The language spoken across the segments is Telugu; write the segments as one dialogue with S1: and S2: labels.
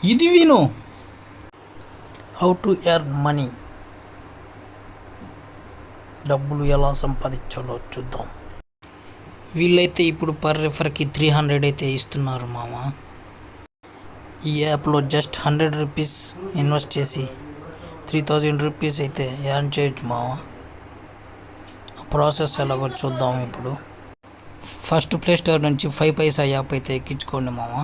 S1: ఇది విను. హౌ టు ఎర్న్ మనీ, డబ్బులు ఎలా సంపాదించాలో చూద్దాం. వీళ్ళైతే ఇప్పుడు పర్ రెఫర్కి 300 అయితే ఇస్తున్నారు మామ. ఈ యాప్లో జస్ట్ 100 రూపీస్ ఇన్వెస్ట్ చేసి 3000 రూపీస్ అయితే ఎర్న్ చేయొచ్చు మామ. ప్రాసెస్ ఎలాగో చూద్దాం. ఇప్పుడు ఫస్ట్ ప్లే స్టోర్ నుంచి 5 పైసా యాప్ అయితే ఎక్కించుకోండి మామ.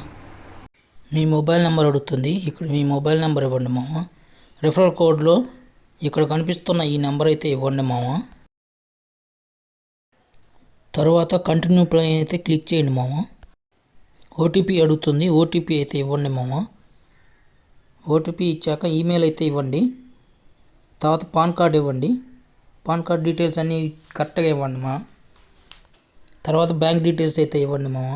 S1: మీ మొబైల్ నెంబర్ అడుగుతుంది. ఇక్కడ మీ మొబైల్ నెంబర్ ఇవ్వండి మామ. రిఫరల్ కోడ్లో ఇక్కడ కనిపిస్తున్న ఈ నెంబర్ అయితే ఇవ్వండి మామ. తర్వాత కంటిన్యూ ప్లే అయితే క్లిక్ చేయండి మామ. ఓటీపీ అడుగుతుంది. ఓటీపీ అయితే ఇవ్వండి మామ. ఓటీపీ ఇచ్చాక ఈమెయిల్ అయితే ఇవ్వండి. తర్వాత పాన్ కార్డ్ ఇవ్వండి. పాన్ కార్డ్ డీటెయిల్స్ అన్నీ కరెక్ట్గా ఇవ్వండి మా. తర్వాత బ్యాంక్ డీటెయిల్స్ అయితే ఇవ్వండి మామ.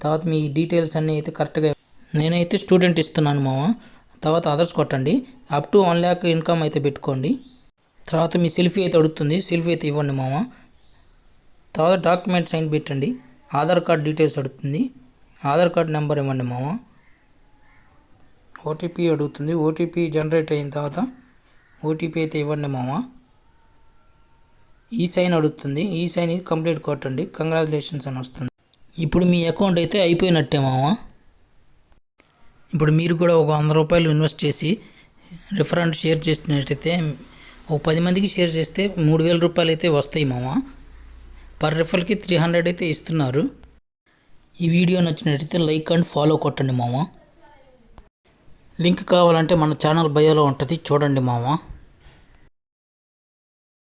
S1: తర్వాత మీ డీటెయిల్స్ అన్నీ అయితే కరెక్ట్గా. నేనైతే స్టూడెంట్ ఇస్తున్నాను మామ. తర్వాత అదర్స్ కొట్టండి. అప్ టు 1 lakh ఇన్కమ్ అయితే పెట్టుకోండి. తర్వాత మీ సెల్ఫీ అయితే అడుగుతుంది. సెల్ఫీ అయితే ఇవ్వండి మామ. తర్వాత డాక్యుమెంట్ సైన్ పెట్టండి. ఆధార్ కార్డ్ డీటెయిల్స్ అడుగుతుంది. ఆధార్ కార్డ్ నెంబర్ ఇవ్వండి మామ. ఓటీపీ అడుగుతుంది. ఓటీపీ జనరేట్ అయిన తర్వాత ఓటీపీ అయితే ఇవ్వండి మామ. ఈ సైన్ అడుగుతుంది. ఈ సైన్ కంప్లీట్ కొట్టండి. కంగ్రాచులేషన్స్ అని వస్తుంది. ఇప్పుడు మీ అకౌంట్ అయితే అయిపోయినట్టే మామ. ఇప్పుడు మీరు కూడా ఒక 100 రూపాయలు ఇన్వెస్ట్ చేసి రిఫరెంట్ షేర్ చేసినట్టయితే ఒక 10 మందికి షేర్ చేస్తే 3000 రూపాయలు అయితే వస్తాయి మామ. పర్ రిఫర్కి 300 అయితే ఇస్తున్నారు. ఈ వీడియో నచ్చినట్టయితే లైక్ అండ్ ఫాలో కొట్టండి మామ. లింక్ కావాలంటే మన ఛానల్ బయోలో ఉంటుంది, చూడండి మామ.